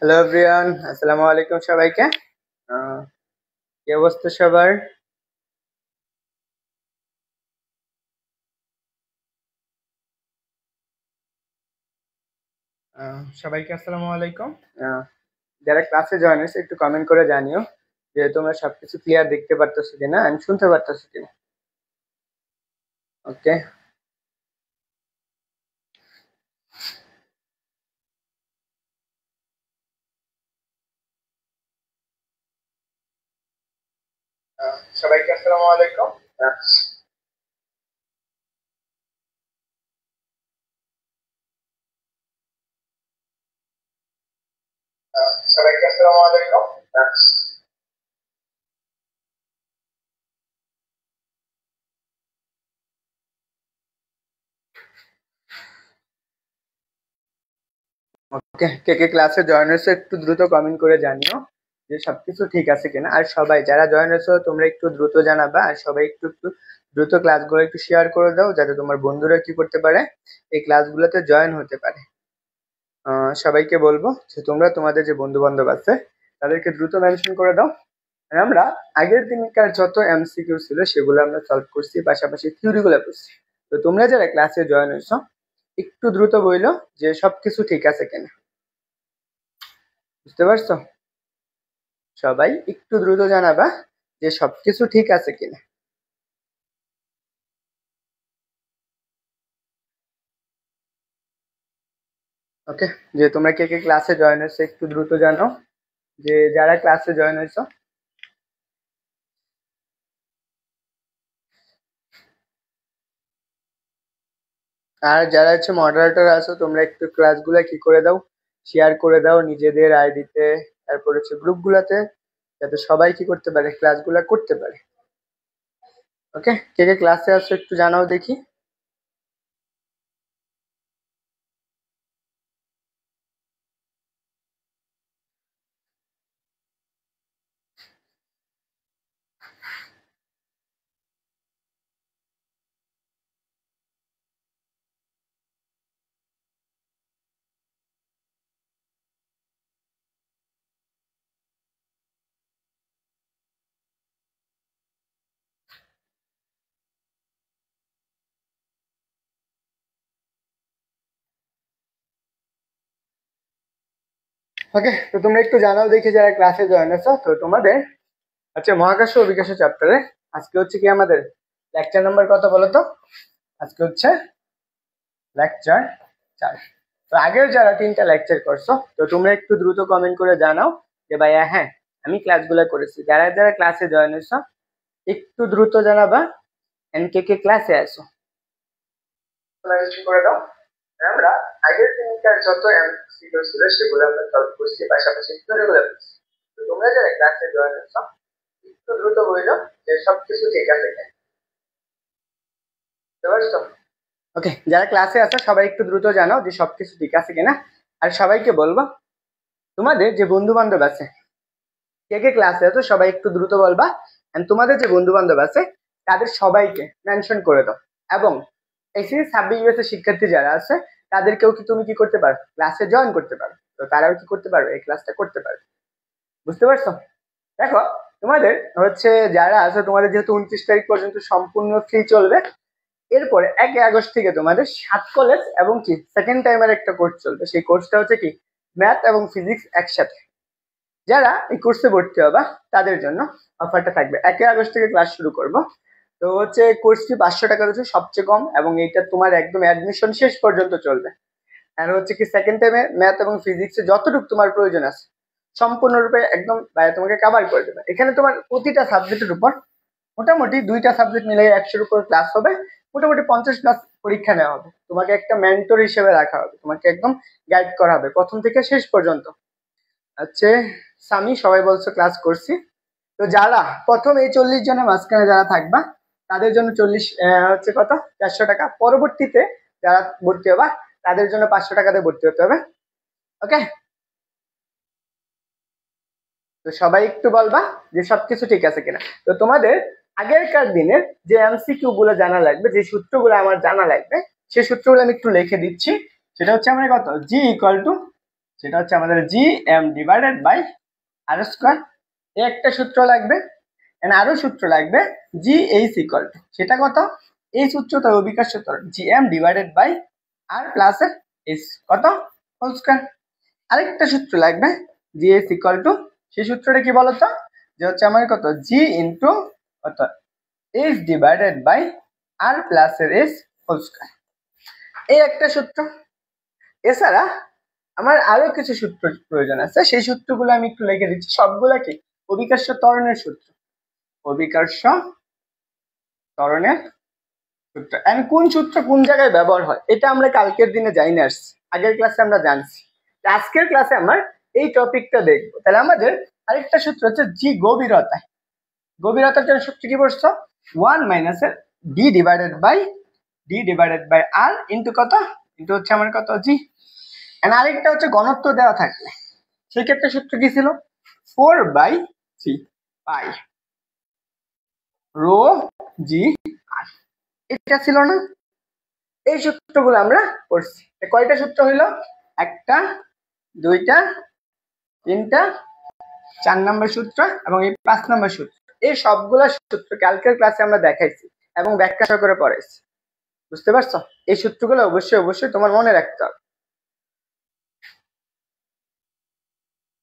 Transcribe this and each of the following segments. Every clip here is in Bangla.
হ্যালো এভরিওয়ান, আসসালামু আলাইকুম সবাইকে। আহ, কি অবস্থা সবার? সবাইকে আসসালামু আলাইকুম। আহ, যারা ক্লাসে জয়েন হয়েছে একটু কমেন্ট করে জানিও যে তোমরা সবকিছু ক্লিয়ার দেখতে পারতেছো কিনা, আমি শুনতে পারতেছো কিনা। ওকে। সবাইকে আসসালামু আলাইকুম। আহ, সবাইকে আসসালামু আলাইকুম। আহ, ওকে, কে কে ক্লাসে জয়েন হয়েছে একটু দ্রুত কমেন্ট করে জানিও যে সবকিছু ঠিক আছে কিনা। আর সবাই যারা জয়েন হয়েছো তোমরা একটু দ্রুত জানাবা, আর সবাই একটু একটু দ্রুত ক্লাসগুলো একটু শেয়ার করে দাও যাতে তোমার বন্ধুরা কি করতে পারে, এই ক্লাসগুলোতে জয়েন হতে পারে। সবাইকে বলবো যে তোমরা তোমাদের যে বন্ধু বান্ধব আছে তাদেরকে দ্রুত মেনশন করে দাও। আর আমরা আগের দিনকার যত এমসিকিউ ছিল সেগুলো আমরা সলভ করছি, পাশাপাশি থিওরি গুলো করছি। তো তোমরা যারা ক্লাসে জয়েন হয়েছো একটু দ্রুত বইলো যে সবকিছু ঠিক আছে কিনা। বুঝতে পারছো? সবাই একটু দ্রুত জানাবা যে সবকিছু ঠিক আছে কিনা। ওকে, যে তোমরা কে কে ক্লাসে জয়েন হয়েছো একটু দ্রুত জানো, যে যারা ক্লাসে জয়েন হয়েছো। আর যারা হচ্ছে মডারেটর আছো তোমরা একটু ক্লাসগুলো কি করে দাও, শেয়ার করে দাও নিজেদের আইডিতে, তারপর হচ্ছে গ্রুপগুলোতে, যাতে সবাই কি করতে পারে, ক্লাসগুলো করতে পারে। ওকে, কে কে ক্লাসে আছো একটু জানাও দেখি। ওকে, তো তোমরা একটু জানাও দেখি যারা ক্লাসে জয়েন আছো। তো তোমাদের আচ্ছা, মহাকাশ ও বিকাশ চ্যাপ্টারে আজকে হচ্ছে কি আমাদের লেকচার নাম্বার কত বলো তো? আজকে হচ্ছে লেকচার 4। তো আগের যারা 3টা লেকচার করছো তো তোমরা একটু দ্রুত কমেন্ট করে জানাও যে ভাইয়া হ্যাঁ আমি ক্লাসগুলো করেছি। যারা যারা ক্লাসে জয়েন হয়েছো একটু দ্রুত জানাবা এন্ড কে কে ক্লাসে আসো করে দাও। আমরা আগের দিনকার যত এমসিকিউ ছিল সেগুলো আমরা সলভ করছি, পাশাপাশি থিওরিগুলো করছি। তো তোমরা যারা ক্লাসে জয়েন হচ্ছো একটু দ্রুত বললো যে সবকিছু ঠিক আছে কিনা। বুঝতে পারছো? ওকে, যারা ক্লাসে আছো সবাই একটু দ্রুত জানাও যে সবকিছু ঠিক আছে কিনা। আর সবাইকে বলবো তোমাদের যে বন্ধু বান্ধব আছে, কে কে ক্লাসে আছো সবাই একটু দ্রুত বলবা, and তোমাদের যে বন্ধু বান্ধব আছে তাদের সবাইকে মেনশন করে দাও। এবং এসএসসি 26 শিক্ষার্থী যারা আছে তাদেরকেও কি তুমি কি করতে পারো, ক্লাসে জয়েন করতে পারো। তো তারাও কি করতে পারবে, এই ক্লাসটা করতে পারবে। বুঝতে পারছো? দেখো, তোমাদের হচ্ছে যারা আছে তোমাদের যেহেতু 29 তারিখ পর্যন্ত সম্পূর্ণ ফ্রি চলবে, এরপরে 1 আগস্ট থেকে তোমাদের 7 কলেজ এবং কি সেকেন্ড টাইমের একটা কোর্স চলবে। সেই কোর্সটা হচ্ছে কি ম্যাথ এবং ফিজিক্স একসাথে। যারা এই কোর্সে ভর্তি হবা তাদের জন্য অফারটা থাকবে, 1 আগস্ট থেকে ক্লাস শুরু করব। তো হচ্ছে কোর্সটি 500 টাকা হচ্ছে সবচেয়ে কম, এবং এইটা তোমার একদম অ্যাডমিশন শেষ পর্যন্ত চলবে। আর হচ্ছে কি সেকেন্ড টাইমে ম্যাথ এবং ফিজিক্সে যতটুকু তোমার প্রয়োজন আছে সম্পূর্ণরূপে একদম ভাইয়া তোমাকে কাভার করে দেবে। এখানে তোমার প্রতিটা সাবজেক্টের উপর মোটামুটি 2টা সাবজেক্ট মিলে 100-র উপর ক্লাস হবে। মোটামুটি 50 প্লাস পরীক্ষা নেওয়া হবে, তোমাকে একটা মেন্টর হিসেবে রাখা হবে, তোমাকে একদম গাইড করা হবে প্রথম থেকে শেষ পর্যন্ত। আচ্ছা সামি, সবাই বলছো ক্লাস করছি। তো যারা প্রথম এই 40 জনের মাঝখানে যারা থাকবা তাদের জন্য 40 হচ্ছে কত 400 টাকা। পরবর্তীতে যারা ভর্তি হবা তাদের জন্য 500 টাকাতে ভর্তি হতে হবে। ওকে, তো সবাই একটু বলবা যে সবকিছু ঠিক আছে কিনা। তো তোমাদের আগেরকার দিনের যে এমসিকিউ গুলো জানা লাগবে, যে সূত্রগুলো আমার জানা লাগবে, সেই সূত্রগুলো আমি একটু লিখে দিচ্ছি। সেটা হচ্ছে আমার কত জি ইকুয়াল টু সেটা হচ্ছে আমাদের GM divided by R square. এই একটা সূত্র লাগবে, আরো সূত্র লাগবে GH ইকুয়াল টু, সেটা কত, এই সূত্রটা অভিকার সূত্র GM divided by R plus S কত হোল স্কোয়ার। আরেকটা সূত্র লাগবে GH ইকুয়াল টু, সেই সূত্রটা কি বলতো, যে হচ্ছে আমার কত G ইন্টু কত H divided by R plus S whole square. এই একটা সূত্র। এছাড়া আমার আরো কিছু সূত্র প্রয়োজন আছে, সেই সূত্রগুলো আমি একটু লিখে দিচ্ছি। সবগুলা কি অভিকর্ষ ত্বরণের সূত্র, অভিকর্ষ ত্বরণের সূত্র। এন্ড কোন সূত্র কোন জায়গায় ব্যবহার হয় এটা আমরা কালকের দিনে জানি না, আসছি আগের ক্লাসে আমরা জানছি। আজকের ক্লাসে আমরা এই টপিকটা দেখবো। তাহলে আমাদের আরেকটা সূত্র হচ্ছে জি গভীরতায়, গভীরতার জন্য সূত্র কি পড়ছো, 1 minus D divided by R into কত, ইন্টু হচ্ছে আমার কত জি। এন্ড আরেকটা হচ্ছে ঘনত্ব দেওয়া থাকলে সেক্ষেত্রে সূত্র কি ছিল, 4/3 পাই রো জি আর, এটা ছিল না। এই সূত্রগুলো আমরা পড়ছি। কয়টা সূত্র হইলো, একটা, দুইটা, তিনটা, 4 নম্বর সূত্র এবং এই 5 নম্বর সূত্র। এই সবগুলা সূত্র কালকের ক্লাসে আমরা দেখাইছি এবং ব্যাখ্যা করে পড়াইছি। বুঝতে পারছো? এই সূত্রগুলো অবশ্যই অবশ্যই তোমার মনে রাখতে হবে।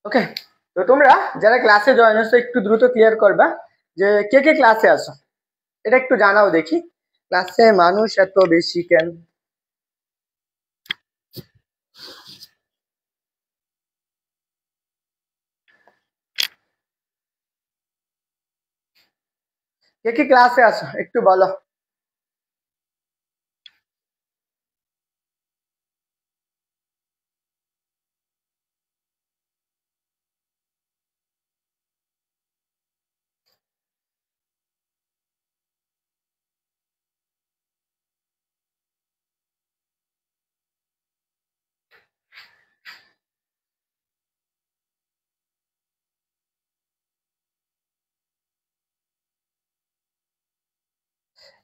ওকে, তো তোমরা যারা ক্লাসে জয়েন হচ্ছো একটু দ্রুত ক্লিয়ার করবা যে কে কে ক্লাসে আসো, এটা একটু জানাও দেখি। ক্লাসে মানুষ এত বেশি কেন? কে কে ক্লাসে আসো একটু বলো।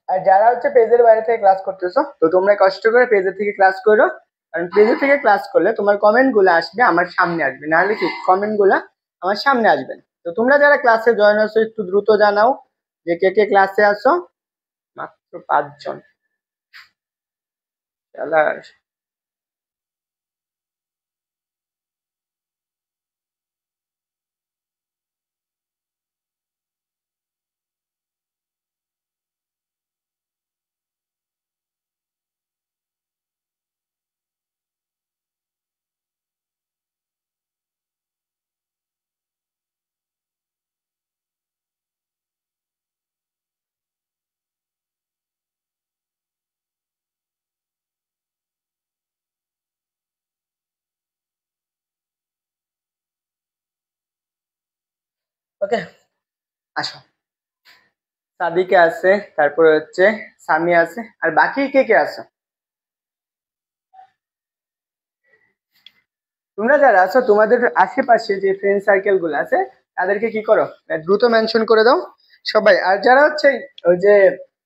আর যারা হচ্ছে পেজের বাইরে থেকে ক্লাস করতেছো, তো তোমরা কষ্ট করে পেজের থেকে ক্লাস করো, কারণ পেজের থেকে ক্লাস করলে তোমার কমেন্ট গুলো আসবে আমার সামনে আসবে, নাহলে কি কমেন্ট গুলা আমার সামনে আসবে না। তো তোমরা যারা ক্লাসে জয়েন হচ্ছো একটু দ্রুত জানাও যে কে কে ক্লাসে আসো। মাত্র 5 জন। ওকে, আসো। সাদিকে আছে, তারপরে হচ্ছে সামি আছে, আর বাকি কে কে আছে? তোমরা যারা আছো তোমাদের আশেপাশে যে ফ্রেন্ড সার্কেল গুলো আছে তাদেরকে কি করো, দ্রুত মেনশন করে দাও সবাই। আর যারা হচ্ছে ওই যে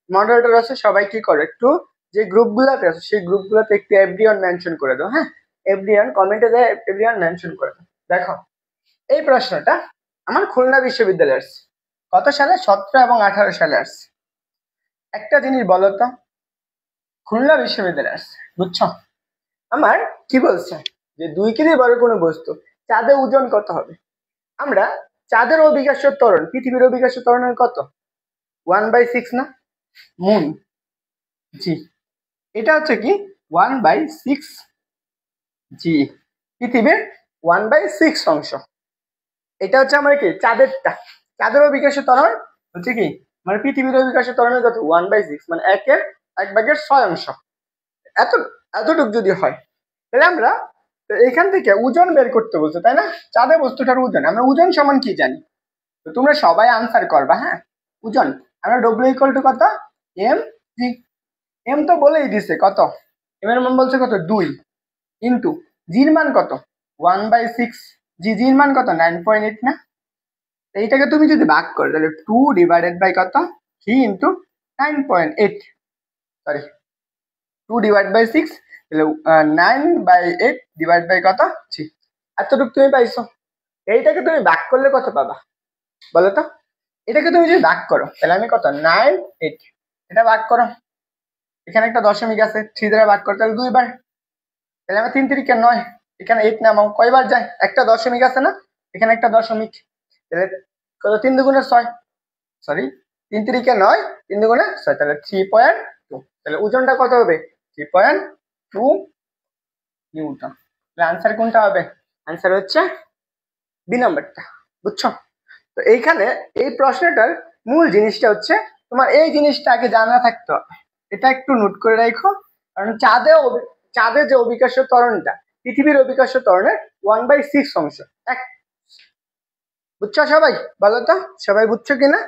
মডারেটর আছে সবাই কি করো, একটু যে গ্রুপ গুলাতে আছে সেই গ্রুপ গুলাতে একটু এভরিওয়ান মেনশন করে দাও। হ্যাঁ, এভরিওয়ান কমেন্টে দেয়, এভরিওয়ান মেনশন করে দাও। দেখো, এই প্রশ্নটা আমার খুলনা বিশ্ববিদ্যালয়ে আসছে, কত সালে, 17 এবং 18 সালে আসছে। একটা জিনিস বলো তো, খুলনা বিশ্ববিদ্যালয়ে আসছে, বুঝছো? আমার কি বলছে যে 2 কেজি বড় কোনো বস্তু চাঁদে ওজন কত হবে। আমরা চাঁদের অভিকর্ষ ত্বরণ পৃথিবীর অভিকর্ষ ত্বরণের কত, 1/6 না, মুন জি, এটা হচ্ছে কি 1/6 জি, পৃথিবীর 1/6 অংশ। এটা হচ্ছে আমার কি চাঁদেরটা, চাঁদের অভিকর্ষ ত্বরণ হচ্ছে কি মানে পৃথিবীর অভিকর্ষ ত্বরণের কত 1/6, মানে 1/6 এত এতটুক যদি হয়, তাহলে আমরা এখান থেকে ওজন বের করতে বলছো তাই না, চাঁদে বস্তুটার ওজন। আমরা ওজন সমান কি জানি, তো তোমরা সবাই আনসার করবা। হ্যাঁ, ওজন আমরা ডব্লিউ ইকুয়াল টু কত, এম জি। এম তো বলেই দিছে কত, এম এর মান বলছে কত 2 ইন্টু জির মান কত 1/6, জির মান কত 9.8 না। এইটাকে তুমি যদি ভাগ করো তাহলে 2 ডিভাইডেড বাই কত 3 ইন্টু 9.8, সরি 2 ডিভাইড বাই 6, তাহলে 9/8 ডিভাইড বাই কত 3। এতটুকু তুমি পাইছো। এইটাকে তুমি ভাগ করলে কত পাবা বলো তো? এটাকে তুমি যদি ভাগ করো তাহলে আমি কত 9 8, এটা ভাগ করো, এখানে একটা দশমিক আছে 3 দ্বারা ভাগ করো তাহলে 2 বার, তাহলে আমি 3 3 9, এখানে 8 নামাও কয়বার যায়, একটা দশমিক আছে না, এখানে একটা দশমিক, তাহলে কত 3 দুগুণে 6, সরি 3 3 9, 3 দুগুণে 6, তাহলে 3.2, তাহলে ওজনটা কত হবে 3.2 নিউটন। তাহলে আনসার কোনটা হবে? আনসার হচ্ছে বি নাম্বারটা, বুঝছো? তো এইখানে এই প্রশ্নটার মূল জিনিসটা হচ্ছে তোমার এই জিনিসটা আগে জানা থাকতে হবে, এটা একটু নোট করে রাখো, কারণ চাঁদে যে অভিকর্ষ ত্বরণটা পৃথিবীর অভিকর্ষ ত্বরণের 1/6 অংশ এক, বুঝছো সবাই? বলো তো সবাই বুঝছো কিনা?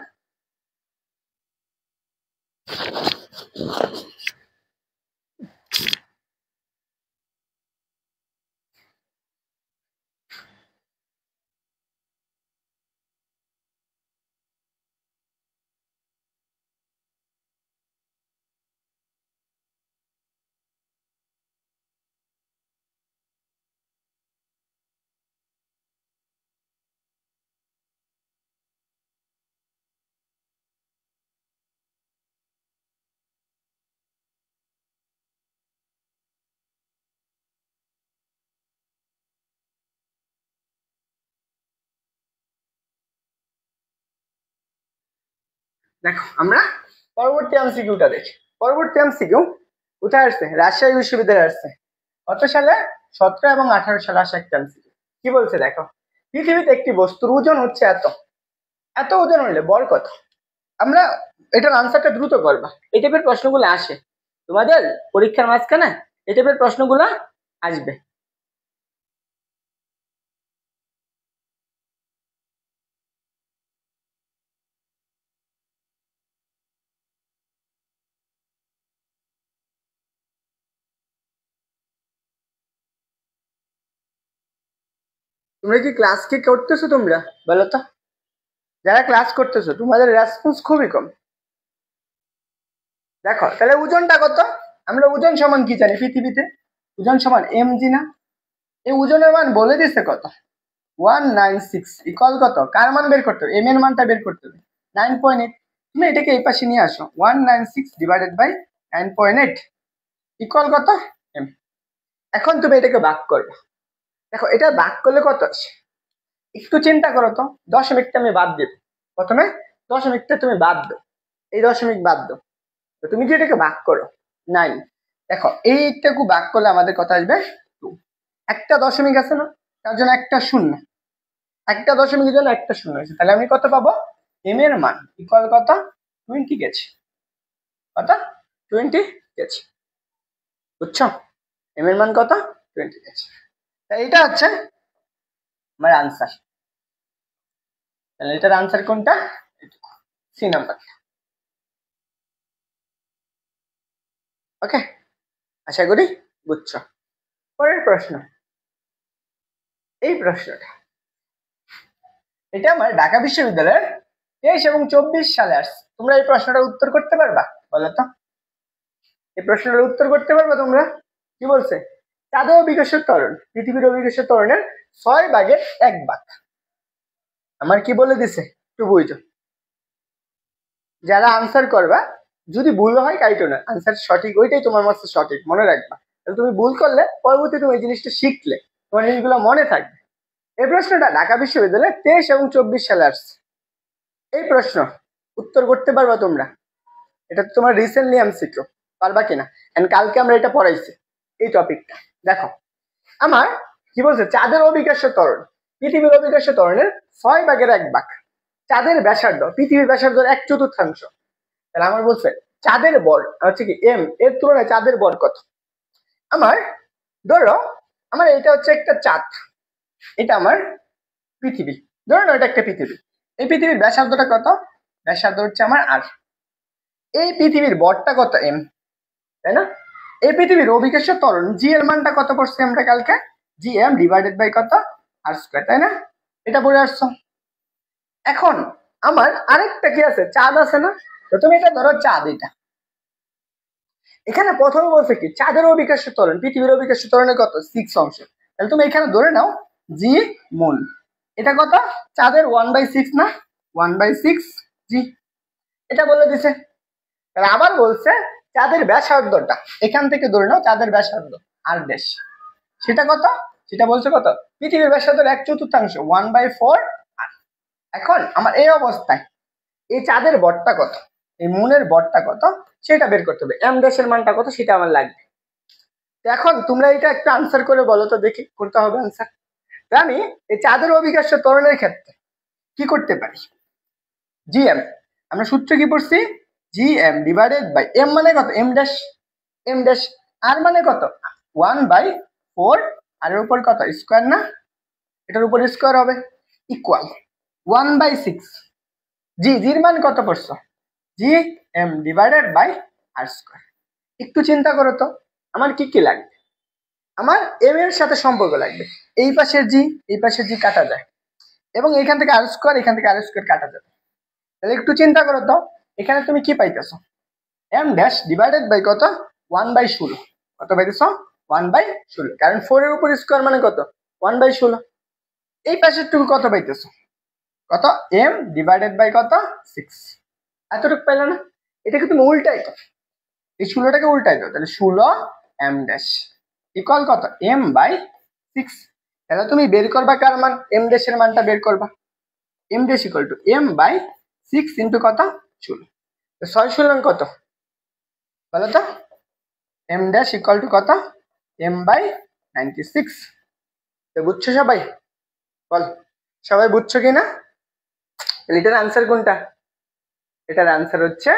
দেখো আমরা পরবর্তী এমসিকিউটা দেখি। পরবর্তী এমসিকিউ কোথায় আসছে? রাজশাহী বিশ্ববিদ্যালয়ে আসছে। কত সালে? 17 এবং 18 সালে আসা একটা এমসিকিউ। কি বলছে দেখো, পৃথিবীতে একটি বস্তুর ওজন হচ্ছে এত, এত ওজন হলে বল কত? আমরা এটার আনসারটা দ্রুত করবা, এই টাইপের প্রশ্নগুলো আসে তোমাদের পরীক্ষার মাঝখানে, এই টাইপের প্রশ্নগুলো আসবে। তোমরা কি ক্লাস কি করতেছো তোমরা বলো তো? যারা ক্লাস করতেছো তোমাদের রেসপন্স খুবই কম। দেখো তাহলে ওজনটা কত? আমরা ওজন সমান কি জানি পৃথিবীতে? ওজন সমান mg না? এই ওজনের মান বলে দিছে কত, 196 ইকুয়াল কত, কার মান বের করতে হবে? এম এর মানটা বের করতে হবে 9.8। তুমি এটাকে এই পাশে নিয়ে আসো, 196 ডিভাইডেড বাই 9.8 ইকুয়াল কত এম। এখন তুমি এটাকে ভাগ করবে, দেখো এটা ভাগ করলে কত আসে একটু চিন্তা করো তো। দশমিকটা আমি বাদ দেব, প্রথমে দশমিকটা তুমি বাদ দাও, এই দশমিক বাদ দাও, তো তুমি যদি এটাকে ভাগ করো 9, দেখো এইটাকু ভাগ করলে আমাদের কথা আসবে 2, একটা দশমিক আছে না তার জন্য একটা শূন্য, একটা দশমিকের জন্য একটা শূন্য আছে, তাহলে আমি কত পাবো? এম এর মান ইকুয়াল কত 20 গেছে, কত 20 গেছে, বুঝছো? এম এর মান কত 20 গেছে, তাই এটা হচ্ছে আমার আনসার। তাহলে এটার আনসার কোনটা? C number. ওকে, আশা করি বুঝছো। পরের প্রশ্ন, এই প্রশ্নটা এটা আমার ঢাকা বিশ্ববিদ্যালয়ের 23 এবং 24 সালে আসছে। তোমরা এই প্রশ্নটার উত্তর করতে পারবা বলো তো? এই প্রশ্নটার উত্তর করতে পারবা তোমরা? কি বলছে? চাঁদে অভিকর্ষের ত্বরণ পৃথিবীর অভিকর্ষের ত্বরণের 6/1 আমার কি বলে দিছে একটু বুঝো। যারা আনসার করবা যদি ভুল হয় কাইটো না, আনসার সঠিক ওইটাই তোমার মতো সঠিক, মনে রাখবা। তুমি ভুল করলে পরবর্তী তুমি এই জিনিসটা শিখলে তোমার জিনিসগুলো মনে থাকবে। এই প্রশ্নটা ঢাকা বিশ্ববিদ্যালয়ে 23 এবং 24 সালে আসছে। এই প্রশ্ন উত্তর করতে পারবা তোমরা? এটা তোমার রিসেন্টলি এমসিকিউ, পারবা কিনা? এন্ড কালকে আমরা এটা পড়াইছি এই টপিকটা। দেখো আমার কি বলছে, চাঁদের অভিকর্ষ ত্বরণ পৃথিবীর অভিকর্ষ ত্বরণের 6/1 চাঁদের ব্যাসার্ধ পৃথিবীর ব্যাসার্ধের 1/4। তাহলে আমার বলছে চাঁদের বর হচ্ছে কি এম, এর তুলনায় চাঁদের বর কত? আমার ধরো আমার এটা হচ্ছে একটা চাঁদ, এটা আমার পৃথিবী, ধরো না এটা একটা পৃথিবী, এই পৃথিবীর ব্যাসার্ধটা কত? ব্যাসার্ধ হচ্ছে আমার আর, এই পৃথিবীর বরটা কত এম, তাই না? এই পৃথিবীর অভিকর্ষ ত্বরণ জি এর মানটা কত পড়ছে আমরা কালকে? জি এম ডিভাইডেড বাই কত আর স্কয়ার, তাই না? এটা পড়ে আসছো। এখন আমার আরেকটা কি আছে, চাঁদ আছে না? তো তুমি এটা ধরো চাঁদ, এটা এখানে প্রথমে বলছে কি চাঁদের অভিকর্ষ ত্বরণ পৃথিবীর অভিকর্ষ ত্বরণের কত 6 অংশ, তাহলে তুমি এখানে ধরে নাও জি মূল। এটা কত? চাঁদের 1/6 না, 1/6 জি। এটা বলে দিছে। আবার বলছে চাঁদের ব্যাসার্ধটা, এখান থেকে ধরে নাও চাঁদের ব্যাসার্ধ আর ড্যাশ, সেটা কত? সেটা বলছে কত? পৃথিবীর ব্যাসার্ধের 1/4, 1/4 আর। এখন আমার এই অবস্থায় এই চাঁদের ভরটা কত, এই মুনের ভরটা কত সেটা বের করতে হবে। এম ড্যাশের মানটা কত সেটা আমার লাগবে। এখন তোমরা এটা একটু আনসার করে বলো তো দেখি, করতে হবে আনসার। আমি এই চাঁদের অভিকর্ষ ত্বরণের ক্ষেত্রে কি করতে পারি? জিএম, আমরা সূত্র কি পড়ছি? জিএম ডিভাইডেড বাই এম মানে কত? M dash. M dash R মানে কত? 1/4 আর এর উপর কত স্কোয়ার না, এটার উপর স্কোয়ার হবে, ইকুয়াল 1/6। জি জির মান কত পড়ছো? G M divided by R square. একটু চিন্তা করো তো, আমার কি কি লাগবে? আমার এম এর সাথে সম্পর্ক লাগবে। এই পাশের জি এই পাশের জি কাটা যায়, এবং এখান থেকে আর স্কোয়ার এখান থেকে আর স্কোয়ার কাটা যাবে। তাহলে একটু চিন্তা করো তো, এখানে তুমি কি পাইতেছো? এম ড্যাশ ডিভাইডেড বাই কত? 1/16। কত পাইতেছো? 1/16, কারণ 4 এর উপর স্কোয়ার মানে কত? 1/16। এই পাশের টুকু কত পাইতেছো? কত? এম ডিভাইডেড বাই কত? 6। এতটুকু পাইলে না? এটাকে তুমি উল্টাই দাও, এই 16টাকে উল্টাই দাও, তাহলে 16 এম ড্যাশ ইকুয়াল কত? M by 6। তাহলে তুমি বের করবা কার মান? এম ড্যাশের মানটা বের করবা। M dash equal to M by 6 into কত? 16। 6 কত বলো তো? এম ড্যাশ ইকুয়াল টু কত? M by 96। তো বুঝছো সবাই? বল, সবাই বুঝছো কিনা? এটার আনসার কোনটা? এটার আনসার হচ্ছে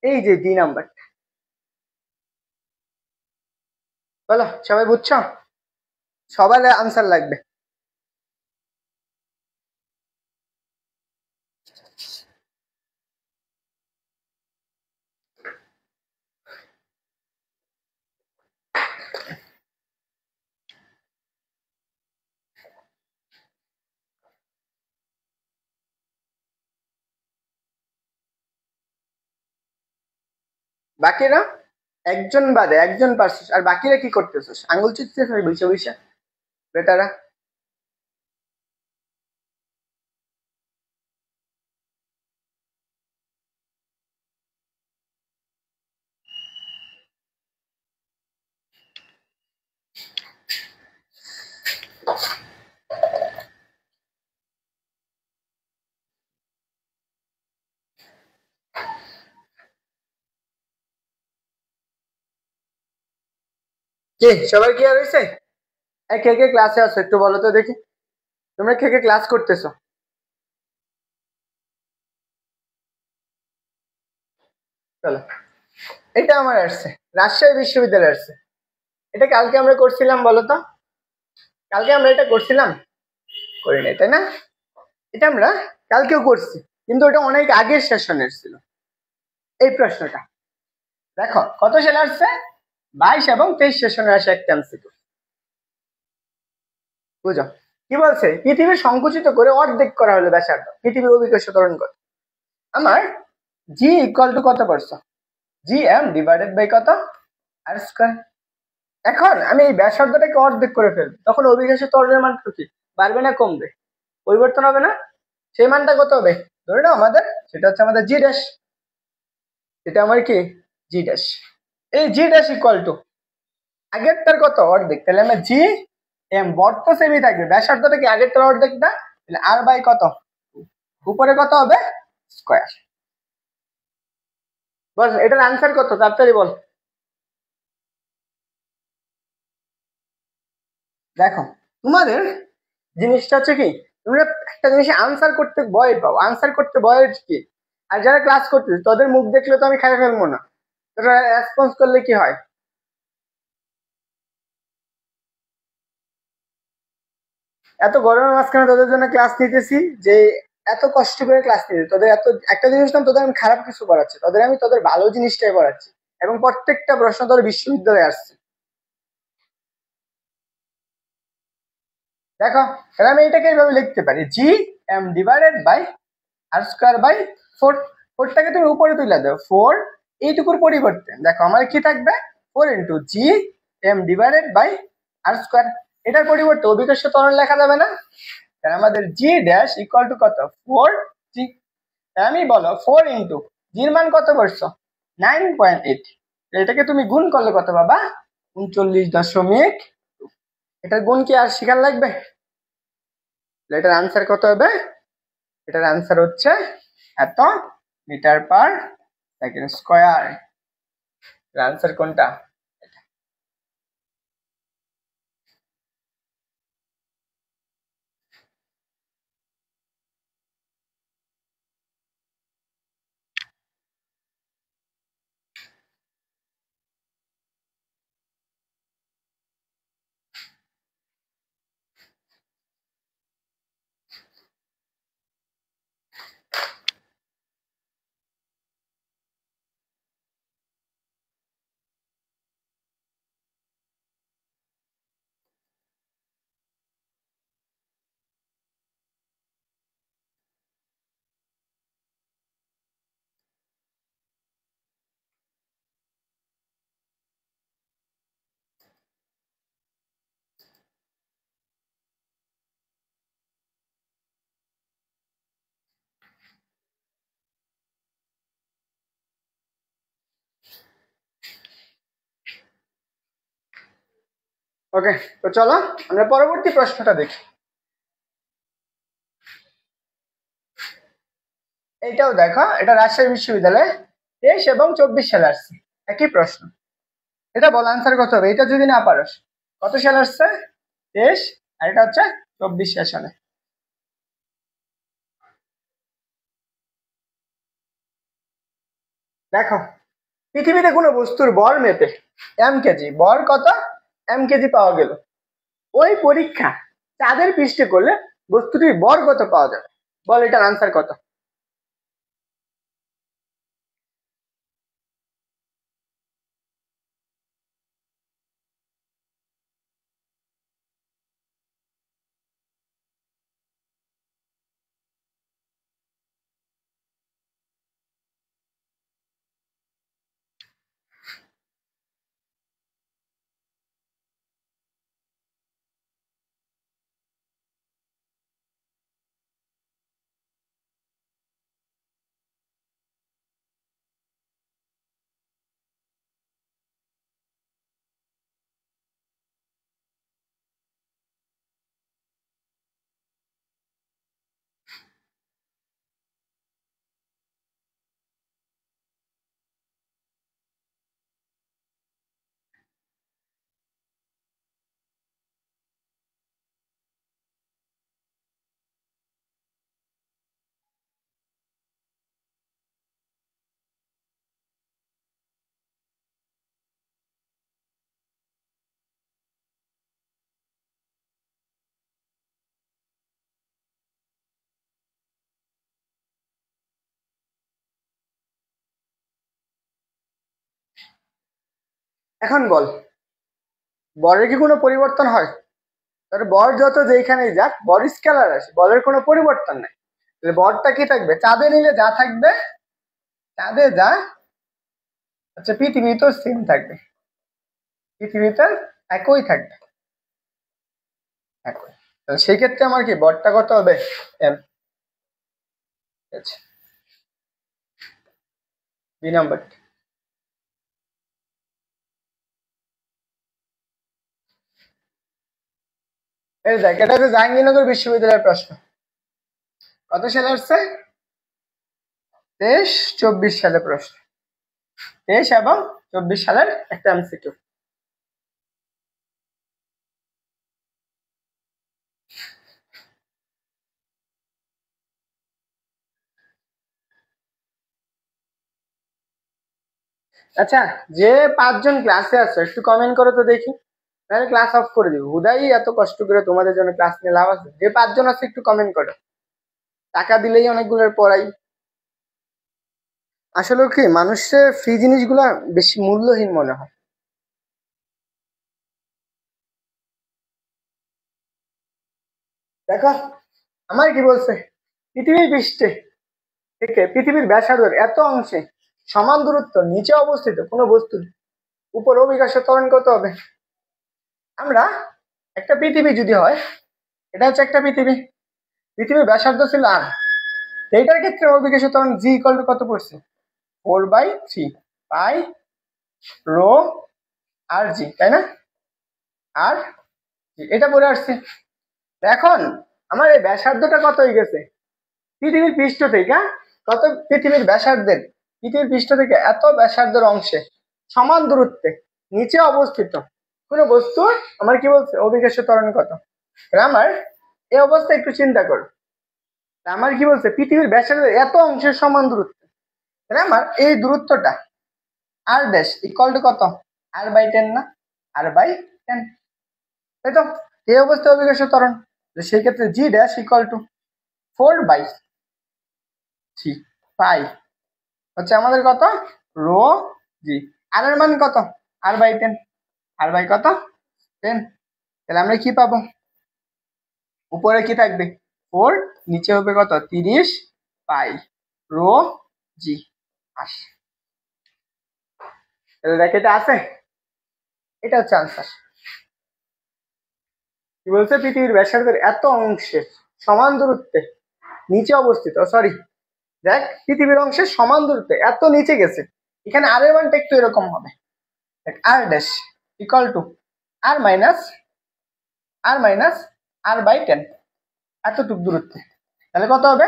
এই যে ডি নাম্বারটা। বলো সবাই বুঝছো? সবার আনসার লাগবে। বাকিরা একজন বাদে একজন পারছিস, আর বাকিরা কি করতেছিস? আঙ্গুল চিপতেছিস বসে বসে বেটারা। কি সবার কি আর হয়েছে? কে কে ক্লাসে আছো একটু বলো তো দেখি, তোমরা কে কে ক্লাস করতেছো? চলো, এটা আমার আসছে, রাজশাহী বিশ্ববিদ্যালয়ে আসছে। এটা কালকে আমরা করছিলাম বলো তো? কালকে আমরা এটা করছিলাম? করি নাই তাই না? এটা আমরা কালকেও করছি, কিন্তু ওটা অনেক আগের সেশনের ছিল। এই প্রশ্নটা দেখো কত সালে আসছে? 22 এবং 23 সেশনে আসে একটা এমসিকিউ। বুঝো কি বলছে? পৃথিবী সংকুচিত করে অর্ধেক করা হলো ব্যাসার্ধ, পৃথিবীর অভিকর্ষ ত্বরণ কত? আমার জি ইকুয়াল টু কত পারছো? জি এম ডিভাইডেড বাই কত? আর স্কয়ার। এখন আমি এই ব্যাসার্ধটাকে অর্ধেক করে ফেলবো, তখন অভিকর্ষ ত্বরণের মান কি বাড়বে না কমবে? পরিবর্তন হবে না? সেই মানটা কত হবে? ধরে নাও আমাদের সেটা হচ্ছে আমাদের জি ড্যাশ। এটা আমার কি? জি ড্যাশ। এই জি ড্যাশ ইকুয়াল টু আগেরটার কত? অর্ধেক। তাহলে আমরা জি এম বর তো সেমই থাকবে, ব্যাসার্ধটা কি আগেরটার অর্ধেক না? তাহলে আর বাই কত? উপরে কত হবে? স্কয়ার। বল এটার আনসার কত তাড়াতাড়ি বল। দেখো তোমাদের জিনিসটা হচ্ছে কি, তোমরা একটা জিনিস আনসার করতে ভয় পাও, আনসার করতে ভয় কি? আর যারা ক্লাস করতেছে তোদের মুখ দেখলে তো আমি খাই ফেলবো না, তোরা রেসপন্স করলে কি হয়? এত গরমের মাঝখানে তোদের জন্য ক্লাস নিতেছি, যে এত কষ্ট করে ক্লাস নিতেছি তোদের, এত একটা জিনিস না তোদের আমি খারাপ কিছু পড়াচ্ছি, তোদের আমি তোদের ভালো জিনিসটাই পড়াচ্ছি, এবং প্রত্যেকটা প্রশ্ন তোর বিশ্ববিদ্যালয়ে আসছে। দেখো তাহলে আমি এটাকে এইভাবে লিখতে পারি, G M divided by R square by 4। 4টাকে তুমি উপরে তুলে দাও, 4 এইটুকুর পরিবর্তে দেখো আমার কি থাকবে? 4 into G M divided by R square. এটার পরিবর্তে অভিকর্ষ ত্বরণ লেখা যাবে না? কারণ আমাদের জি ড্যাশ ইকুয়াল টু কত 4g। আমি বলো 4 ইন্টু জির মান কত করছো 9.8, এটাকে তুমি গুণ করলে কত বাবা 39.2। এটার গুণ কি আর শিকার লাগবে? এটার আনসার কত হবে? এটার আনসার হচ্ছে এত metre per second square. Answer কোনটা? ওকে, তো চলো আমরা পরবর্তী প্রশ্নটা দেখি। এইটাও দেখো, এটা রাজশাহী বিশ্ববিদ্যালয়ে 23 এবং 24 সালে আসছে, একই প্রশ্ন। এটা বল আনসার কত হবে? এটা যদি না পারোস, কত সালে আসছে 23 আর এটা হচ্ছে 24 সালে। দেখো, পৃথিবীতে কোনো বস্তুর ভর মেপে এম কেজি, ভর কত এম কেজি পাওয়া গেল, ওই পরীক্ষা চাঁদের পৃষ্ঠে করলে বস্তুটির ভর কত পাওয়া যাবে? বল এটার আনসার কত? এখন বল, বরের কি কোনো পরিবর্তন হয়? তাহলে বর যত যেখানেই যাক, বর স্কেলার আসে, বলের কোনো পরিবর্তন নাই। তাহলে বরটা কি থাকবে? চাঁদে নিলে যা থাকবে, চাঁদে যা আচ্ছা পৃথিবীতেও সেম থাকবে, পৃথিবীতে একই থাকবে, একই। তাহলে সেই ক্ষেত্রে আমার কি বরটা কত হবে এম। আচ্ছা, দুই নাম্বার। এই দেখ, এটা হচ্ছে জাহাঙ্গীরনগর বিশ্ববিদ্যালয়ের প্রশ্ন। কত সালে আসছে? 23-24 সালে প্রশ্ন, 23 এবং 24 সালের একটা এমসিকিউ। আচ্ছা, যে 5 জন ক্লাসে আছো একটু কমেন্ট করো তো দেখি, তাহলে ক্লাস অফ করে দিব। হুদাই এত কষ্ট করে তোমাদের জন্য ক্লাস নিয়ে লাভ আছে? যে 5 জন আছে একটু কমেন্ট করো, টাকা দিলেই অনেকগুলোর পড়াই। আসলে কি মানুষের ফ্রি জিনিসগুলা বেশি মূল্যহীন মনে হয়। দেখো আমার কি বলছে, পৃথিবীর পৃষ্ঠে থেকে পৃথিবীর ব্যাসার্ধের এত অংশে সমান দূরত্ব নিচে অবস্থিত কোনো বস্তুর উপর অভিকর্ষ ত্বরণ কত হবে? আমরা একটা পৃথিবী যদি হয়, এটা হচ্ছে একটা পৃথিবী, পৃথিবীর ব্যাসার্ধ ছিল আর, এইটার ক্ষেত্রে অভিকর্ষের ত্বরণ জি ইকুয়াল টু কত পড়ছে, 4/3 পাই রো আর জি, তাই না? আর এটা পড়ে আসছে। এখন আমার এই ব্যাসার্ধটা কত হয়ে গেছে, পৃথিবীর পৃষ্ঠ থেকে কত, পৃথিবীর ব্যাসার্ধের, পৃথিবীর পৃষ্ঠ থেকে এত ব্যাসার্ধের অংশে সমান দূরত্বে নিচে অবস্থিত কোন বস্তু আমার কি বলছে অভিকর্ষের ত্বরণ কত। আমার এই অবস্থা একটু চিন্তা করো, আমার কি বলছে পৃথিবীর ব্যাসার্ধের এত অংশের সমান দূরত্ব, আমার এই দূরত্বটা আর ড্যাশ ইকুয়াল টু কত, r/10 না, r/10, তাই তো? এই অবস্থায় অভিকর্ষের ত্বরণ, সেই ক্ষেত্রে জি ড্যাশ ইকুয়াল টু 4/3 পাই হচ্ছে আমাদের কত, রো জি, আর এর মান কত, r/10, r/কত 10, তাহলে আমরা কি পাবো, উপরে কি থাকবে 4, নিচে হবে কত 30 পাই রো জি আর। তাহলে দেখ এটা আছে, এটা হচ্ছে আনসার। কি বলছে, পৃথিবীর ব্যাসার্ধের এত অংশের সমান দূরত্বে নিচে অবস্থিত, সরি দেখ পৃথিবীর অংশের সমান দূরত্বে এত নিচে গেছে, এখানে আর এর মানটা একটু এরকম হবে, আর ড্যাশ ইকুয়াল টু r/10 এতটুক দূরত্বে, তাহলে কত হবে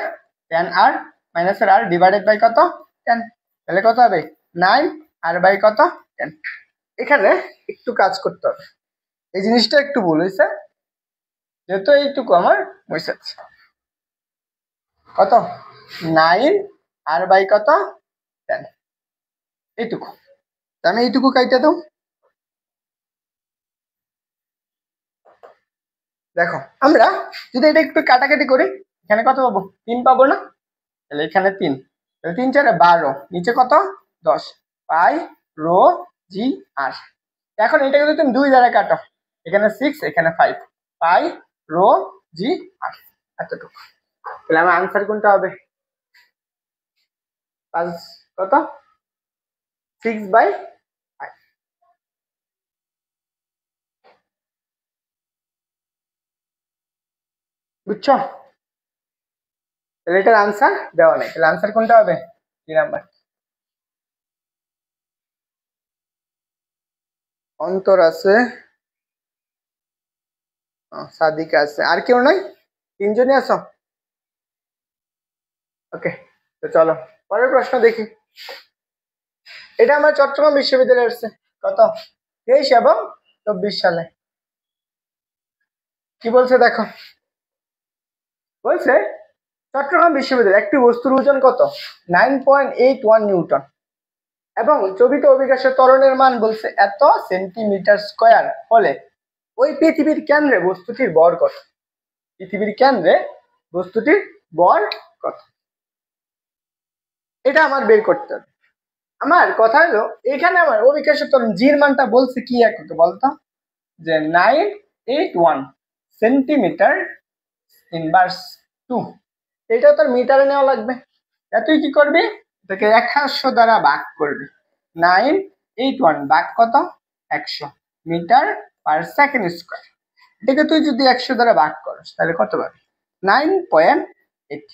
10r মাইনাসের r ডিভাইডেড বাই কত 10, তাহলে কত হবে 9 r/, কত 10। এখানে একটু কাজ করতে হবে, এই জিনিসটা একটু ভুল হয়েছে, যেহেতু এইটুকু আমার হয়েছে কত 9 r/, কত 10, এইটুকু, আমি এইটুকু কাইটা দাও। দেখো আমরা যদি এটা একটু কাটাকাটি করি, এখানে কত পাবো 3 পাবো না, তাহলে এখানে 3, তাহলে 3 4 12, নিচে কত 10 পাই রো জি আর। এখন এটাকে যদি তুমি 2 দ্বারা কাটো, এখানে 6 এখানে 5 পাই রো জি আর, এতটুকু। তাহলে আমার আনসার কোনটা হবে, 5 কত 6/5, বুঝছো? তাহলে এটার আনসার দেওয়া নেই, তাহলে আনসার কোনটা হবে 3 নাম্বার। অন্তর আছে, সাদিকা আছে, আর কেউ নাই, 3 জনই আছো, ওকে। তো চলো পরের প্রশ্ন দেখি। এটা আমার চট্টগ্রাম বিশ্ববিদ্যালয়ে আসছে কত 23 এবং 24 সালে। কি বলছে দেখো, বলছে চট্টগ্রাম বিশ্ববিদ্যালয়ে একটি বস্তুর ওজন কত 9.81 নিউটন এবং চোবিত অভিকর্ষের ত্বরণের মান বলছে এত সেন্টিমিটার স্কয়ার হলে ওই পৃথিবীর কেন্দ্রে বস্তুটির ভর কত, পৃথিবীর কেন্দ্রে বস্তুটির ভর কত, এটা আমার বের করতে হবে। আমার কথা হলো এখানে আমার অভিকর্ষের ত্বরণ জির মানটা বলছে কি এককে বলতো, যে 981 সেন্টিমিটার ইনভার্স 2, এটাও তোর মিটারে নেওয়া লাগবে, তুই কি করবি এটাকে 100 দ্বারা ভাগ করবি, 981 ভাগ কত 100 মিটার পার সেকেন্ড স্কয়ার, এটাকে তুই যদি 100 দ্বারা ভাগ করিস তাহলে কত পাবি 9.8,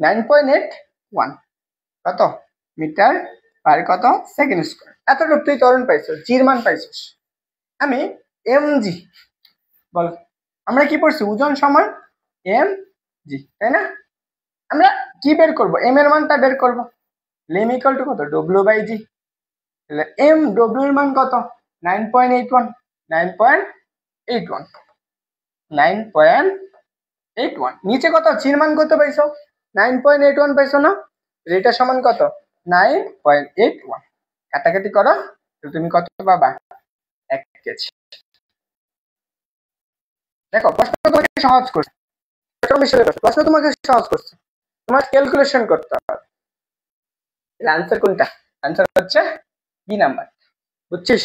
9.81 কত মিটার পার কত সেকেন্ড স্কয়ার, এতটুকু তুই ত্বরণ পাইছিস, জির মান পাইছিস। আমি এম জি বল, আমরা কি পড়ছি ওজন সমান এম জি, তাই না? আমরা কি বের করব, এম এর মানটা বের করব, এম ইকুয়াল টু কত ডব্লিউ/জি, তাহলে এম ডব্লিউ এর মান কত 9.81, 9.81, 9.81, নিচে কত জির মান কত পাইছো 9.81 পাইছো না, এটা সমান কত 9.81, কাটাকাটি করো তুমি কত পাবা 1 কেজি। দেখো প্রশ্ন তোমাকে সহজ করছে, প্রশ্ন তোমাকে সহজ করছে, তোমার ক্যালকুলেশন করতে হবে, আনসার কোনটা, আনসার হচ্ছে বি নাম্বার, বুঝছিস?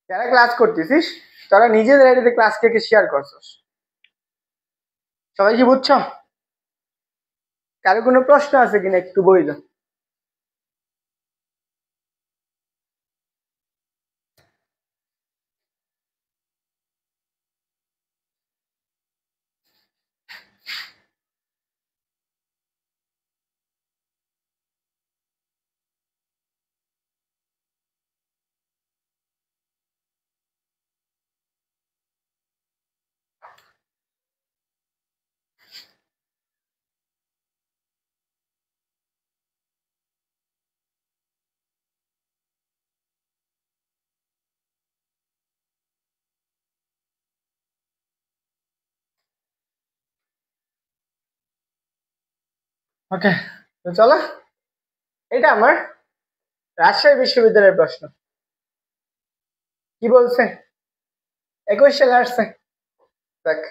যারা ক্লাস করতেছিস তারা নিজেদের আইডিতে ক্লাস কে শেয়ার করছিস, সবাই কি বুঝছো? কারো কোনো প্রশ্ন আছে কিনা একটু বইলো। ওকে, তো চলো, এটা আমার রাজশাহী বিশ্ববিদ্যালয়ের প্রশ্ন। কি বলছে? 21 সালে আসছে। দেখ,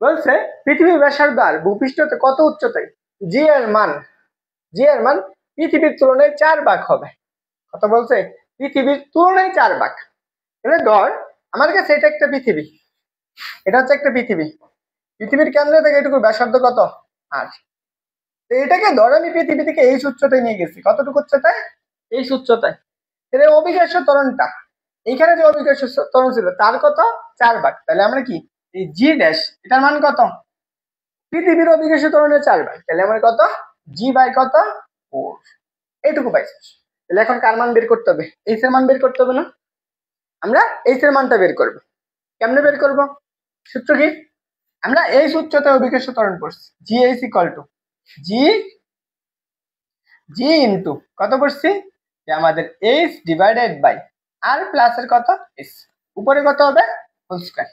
বলছে পৃথিবীর ব্যাসার্ধ আর ভূপৃষ্ঠতে কত উচ্চতায় জি এর মান, জি এর মান পৃথিবীর তুলনায় 4 ভাগ হবে। কত বলছে? পৃথিবীর তুলনায় 4 ভাগ। এবার ধর আমার কাছে এটা একটা পৃথিবী, এটা হচ্ছে একটা পৃথিবী। পৃথিবীর কেন্দ্র থেকে এটুকু ব্যাসার্ধ কত? 8। তো এটাকে ধর আমি পৃথিবী থেকে এই উচ্চতায় নিয়ে গেছি। কতটুকু উচ্চতায়? এই উচ্চতায়। তাহলে অভিকর্ষ ত্বরণটা, এইখানে যে অভিকর্ষ ত্বরণ ছিল তার কত? 4 ভাগ। তাহলে আমরা কি এই জি ড্যাশ এটার মান কত? পৃথিবীর অভিকর্ষ ত্বরণের 4 ভাগ। তাহলে আমার কত? জি বাই কত? 4। এইটুকু পাইছিস। তাহলে এখন কার মান বের করতে হবে? এইচ এর মান বের করতে হবে না? আমরা এইচ এর মানটা বের করব। কেমনে বের করব? সূত্র কি? আমরা এই উচ্চতায় অভিকর্ষ ত্বরণ পড়ছি, G H equal to G G into কত পড়ছি? যে আমাদের H divided by R plus এর কত? এস। উপরে কত হবে? Whole square.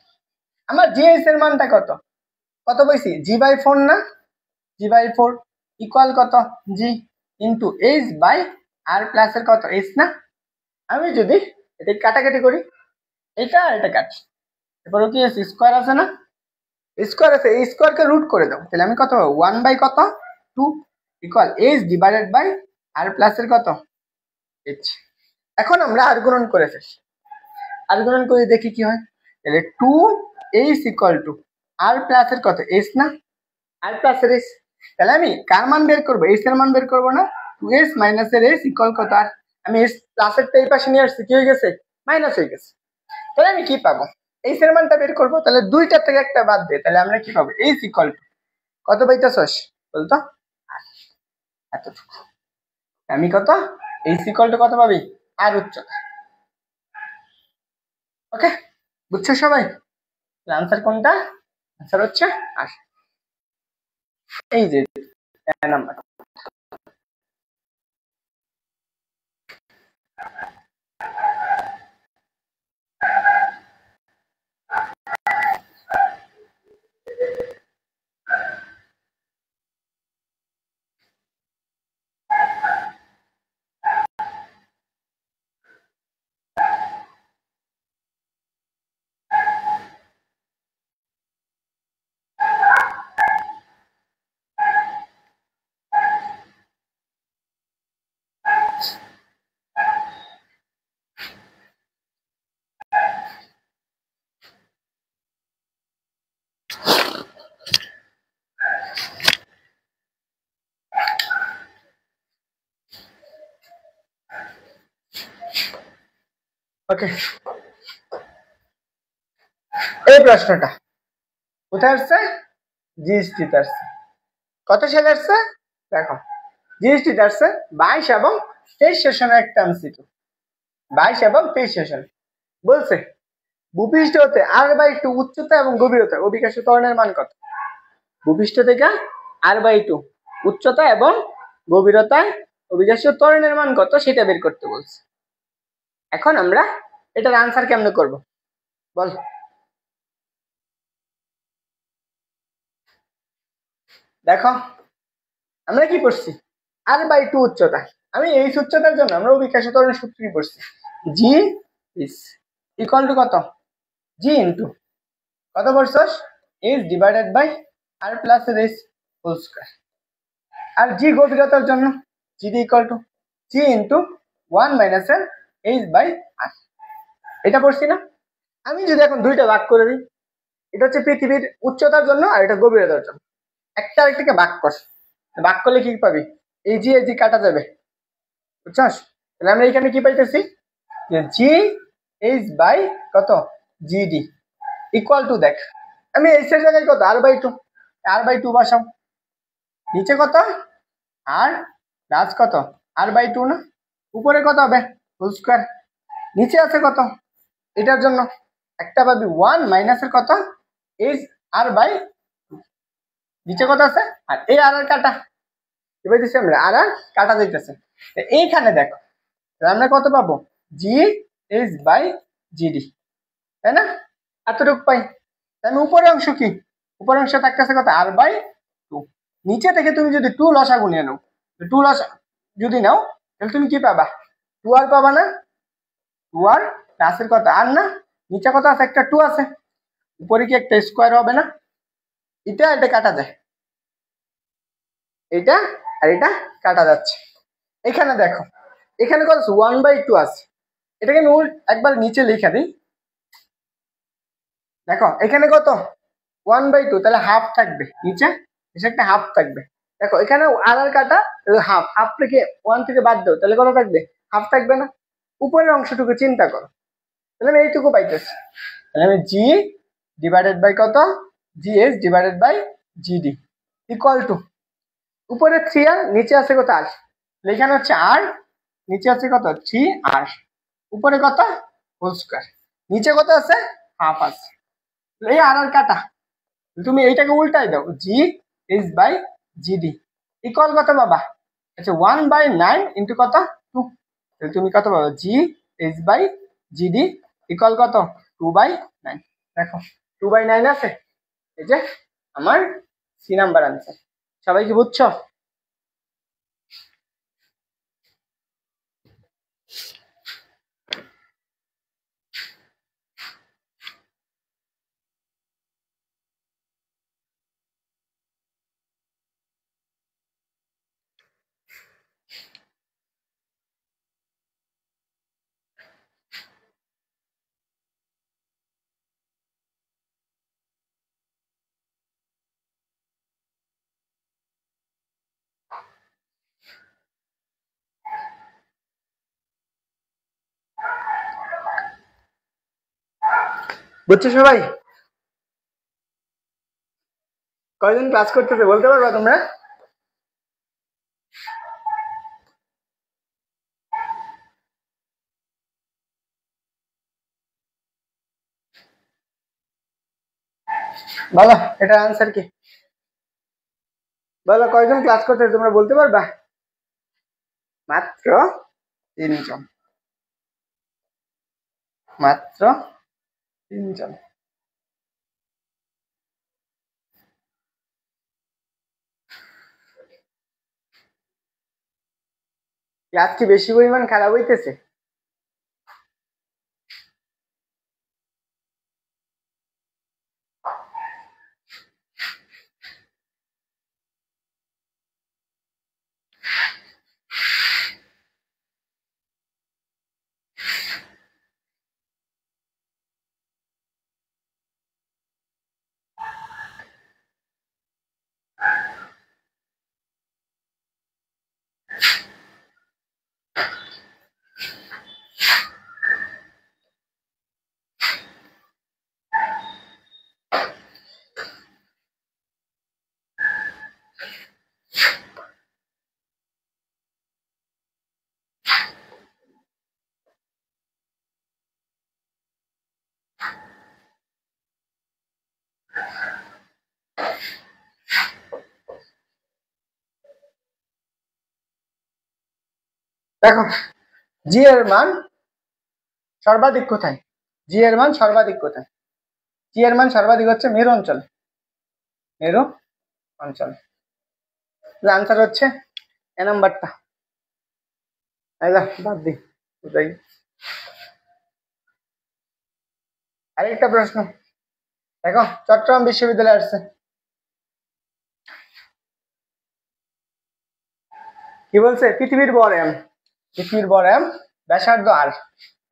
আমার জি এইচ এর মানটা কত? কত পাইছি? জি বাই 4 না? জি বাই 4 ইকুয়াল কত? G into H by R plus এর কত? এইচ না? আমি যদি এটা কাটাকাটি করি, এটা আর এটা কাটি, এরপরে কি আছে? স্কয়ার আছে না? স্কয়ার আছে, এই স্কয়ারকে রুট করে দাও। তাহলে আমি কত পাবো? 1 বাই কত? 2 equal H divided by R plus এর কত? এইচ। এখন আমরা আর গুণন করে ফেলি। আর গুণন করে দেখি কি হয়। তাহলে 2 H equal to R plus এর কত? এইচ না? আর প্লাস এর এইচ। তাহলে আমি কার মান বের করবো? এইচ এর মান বের করবো না? 2s মাইনাস এর এইচ ইকুয়াল কত? আর আমি এইচ প্লাস এর এই পাশে নিয়ে আসছি, কি হয়ে গেছে? মাইনাস হয়ে গেছে। তাহলে আমি কি পাবো? এইচ এর মানটা বের করবো। তাহলে দুইটা থেকে একটা বাদ দে, তাহলে আমরা কি পাবো? এইচ ইকুয়াল টু কত পাইতেছস বলতো? এতটুকু। আমি কত? এইচ ইকুয়াল টু কত পাবি? আর উচ্চতা। ওকে, বুঝছো সবাই? আনসার কোনটা? আনসার হচ্ছে আর এই যে নাম্বার। ওকে, এই প্রশ্নটা কোথায় আসছে? জিএসটিতে আসছে। কত সালে আসছে? দেখো, জিএসটিতে আসছে 22 এবং 23 সেশনের একটা এমসিকিউ। 22 এবং 23 সেশন বলছে ভূপৃষ্ঠ হতে আর বাই 2 উচ্চতা এবং গভীরতা অভিকর্ষ ত্বরণের মান কত? ভূপৃষ্ঠ থেকে আর বাই 2 উচ্চতা এবং গভীরতায় অভিকর্ষ ত্বরণের মান কত সেটা বের করতে বলছে। এখন আমরা এটার আনসার কেমনে করব বল? দেখো, আমরা কি পড়ছি? আর বাই 2 উচ্চতা। আমি এই উচ্চতার জন্য আমরা অভিকর্ষ ত্বরণের সূত্র কি পড়ছি? জি ইজ ইকুয়াল টু কত? জি ইনটু কত পড়ছস? H divided by R plus এর এইচ হোল স্কয়ার। আর জি গভীরতার জন্য G equal to G into 1 minus এর এইচ বাই আর। এটা পড়ছি না? আমি যদি এখন দুইটা ভাগ করে দিই, এটা হচ্ছে পৃথিবীর উচ্চতার জন্য আর এটা গভীরতার জন্য। একটা আরেকটাকে ভাগ কর, ভাগ করলে কি পাবি? এই জি কাটা যাবে, বুঝছস? তাহলে আমরা এখানে কি পাইতেছি যে জি এইচ বাই কত জিডি ইকুয়াল টু, দেখ আমি এইচ এর জায়গায় কত r/2, r/2 বসাও। নিচে কত আর প্লাস কত r/2 না, উপরে কত হবে হোল স্কয়ার, নিচে আছে কত এটার জন্য একটা পাবি 1 মাইনাসের কত এইচ r/, নিচে কত আছে আর এই আর কাটা, এবার দিচ্ছি আমরা আর কাটা যাইতেছে। এইখানে দেখো আমরা কত পাবো জি এইচ বাই জিডি, তাই না? এতটুকু পাই। আমি উপরের অংশ কি, উপরের অংশ থাকতেছে কত r/2, নিচে থেকে তুমি যদি 2 লসাগু নিয়ে নাও, 2 লসা যদি নাও তাহলে তুমি কি পাবা 2r পাবা না, 2r প্লাসের কত আর না, নিচে কত আছে একটা 2 আছে, উপরে কি একটা স্কয়ার হবে না? এটা কাটা যায়, এটা আর এটা কাটা যাচ্ছে। এখানে দেখো এখানে কত 1/2 আছে, এটাকে আমি একবার নিচে লিখে দিই। দেখো এখানে কত 1/2, তাহলে হাফ থাকবে নিচে, এসে একটা হাফ থাকবে। দেখো এখানে আর কাটা হাফ, হাফ থেকে 1 থেকে বাদ দাও তাহলে কত থাকবে হাফ থাকবে না। উপরের অংশটুকু চিন্তা করো, তাহলে আমি এইটুকু পাইতেছি, তাহলে আমি জি ডিভাইডেড বাই কত GS divided by GD equal to উপরে 3 আর নিচে আছে কত আর, এখানে হচ্ছে আর, নিচে আছে কত 3r, উপরে কত হোল স্কয়ার, নিচে কত আছে হাফ আছে, এই আর কাটা তুমি এইটাকে উল্টাই দাও G H by GD equal কত বাবা, আচ্ছা 1/9 ইন্টু কত 2, তাহলে তুমি কত পাবা G H by GD equal কত 2/9। দেখো 2/9 আছে, এই যে আমার সি নাম্বার আনসার। সবাই কি বুঝছো? বুঝছো সবাই? কয়জন ক্লাস করতেছে বলতে পারবা তোমরা? বলো এটার আনসার কি, বলো কয়জন ক্লাস করতেছে তোমরা বলতে পারবা? মাত্র 3 জন, মাত্র 3 জন। ক্লাস কি বেশি পরিমাণ খারাপ হইতেছে? দেখো জি এর মান সর্বাধিক কোথায়, জি এর মান সর্বাধিক কোথায়, জি এর মান সর্বাধিক হচ্ছে মেরু অঞ্চলে, মেরু অঞ্চলে। আনসার হচ্ছে এ নাম্বারটা। বাদ দি বুঝাই। আরেকটা প্রশ্ন দেখো, চট্টগ্রাম বিশ্ববিদ্যালয়ে আসছে কি বলছে, পৃথিবীর বর এম, পৃথিবীর বর এম, ব্যাসার্ধ আর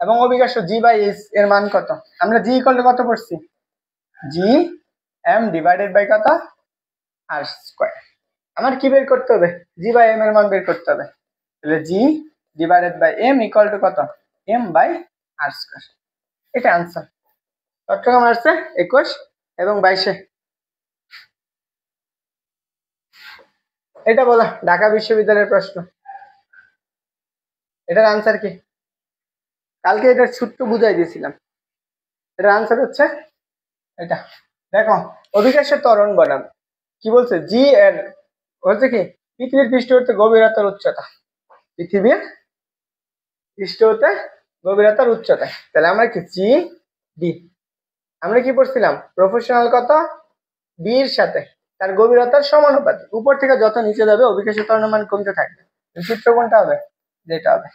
এবং অভিকর্ষ জি বাই এস এর মান কত? আমরা জি ইকুয়াল টু কত পড়ছি জি এম ডিভাইডেড বাই কত আর স্কোয়ার। আমার কি বের করতে হবে, জি বাই এম এর মান বের করতে হবে। তাহলে G divided by M equal to কত, এম বাই আর স্কোয়ার। এটা আনসার। চট্টগ্রাম আসছে 21 এবং 22-এ। এটা বলা ঢাকা বিশ্ববিদ্যালয়ের প্রশ্ন। এটার আনসার কি? কালকে এটা ছোট্ট বুঝাই দিয়েছিলাম। এটার আনসার হচ্ছে এটা। দেখো অভিকাশের ত্বরণ বনাম কি বলছে, জি এর হচ্ছে কি পৃথিবীর পৃষ্ঠ হতে গভীরতার উচ্চতা, পৃথিবীর পৃষ্ঠ হতে গভীরতার উচ্চতা। তাহলে আমরা কি জি ডি, আমরা কি পড়ছিলাম প্রফেশনাল কত বি এর সাথে তার গভীরতার সমানুপাতিক, উপর থেকে যত নিচে যাবে অভিকাশের ত্বরণের মান কমতে থাকবে। সূত্র কোনটা হবে, যেটা হবে।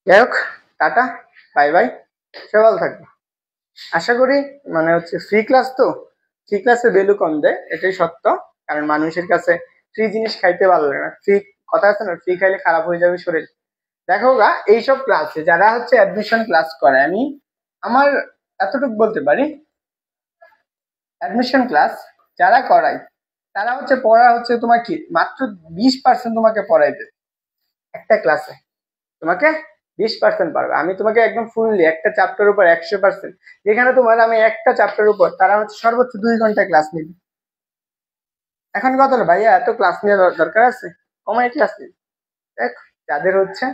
যাই হোক, টাটা, বাই বাই, সবাই ভালো থাকবে। আশা করি মানে হচ্ছে ফ্রি ক্লাস তো, ফ্রি ক্লাসের ভ্যালু কম দেয়, এটাই সত্য। কারণ মানুষের কাছে ফ্রি জিনিস খাইতে ভালো লাগে না। ফ্রি কথা আছে না, ফ্রি খাইলে খারাপ হয়ে যাবে শরীর। দেখো গা এইসব ক্লাসে যারা হচ্ছে অ্যাডমিশন ক্লাস করে, আমি আমার এতটুকু বলতে পারি, অ্যাডমিশন ক্লাস যারা করায় তারা হচ্ছে পড়া হচ্ছে তোমার কি মাত্র 20% তোমাকে পড়াই দেবে একটা ক্লাসে, তোমাকে 20% পারবে। আমি তোমাকে একদম ফুললি একটা চ্যাপ্টার উপর 100%, যেখানে তোমার আমি একটা চ্যাপ্টার উপর তারা হচ্ছে সর্বোচ্চ 2 ঘন্টা ক্লাস নিবে। এখন কথা হলো ভাইয়া এত ক্লাস নেওয়ার দরকার আছে, কমাই ক্লাস নিবে। দেখ যাদের হচ্ছে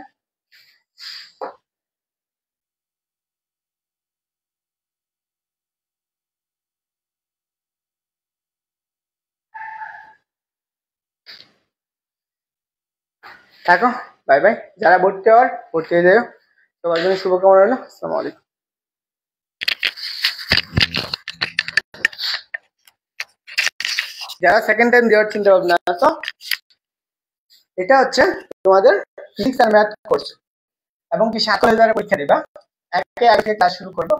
থাকো, বাই বাই। যারা ভর্তি হওয়ার ভর্তি হয়ে যাও, সবার জন্য শুভকামনা রইলো। আসসালামু আলাইকুম। যারা সেকেন্ড টাইম দেওয়ার চিন্তা ভাবনা আছো, এটা হচ্ছে তোমাদের ফিজিক্স আর ম্যাথ কোর্স, এবং কি 7,000 পরীক্ষা দিবা, একে আগে ক্লাস শুরু করবো।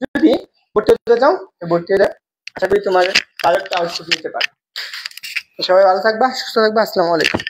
যদি ভর্তি হতে চাও ভর্তি হয়ে যাও, আশা করি তোমার ভালো একটা আউটপুট নিতে পারো। সবাই ভালো থাকবা, সুস্থ থাকবা। আসসালামু আলাইকুম।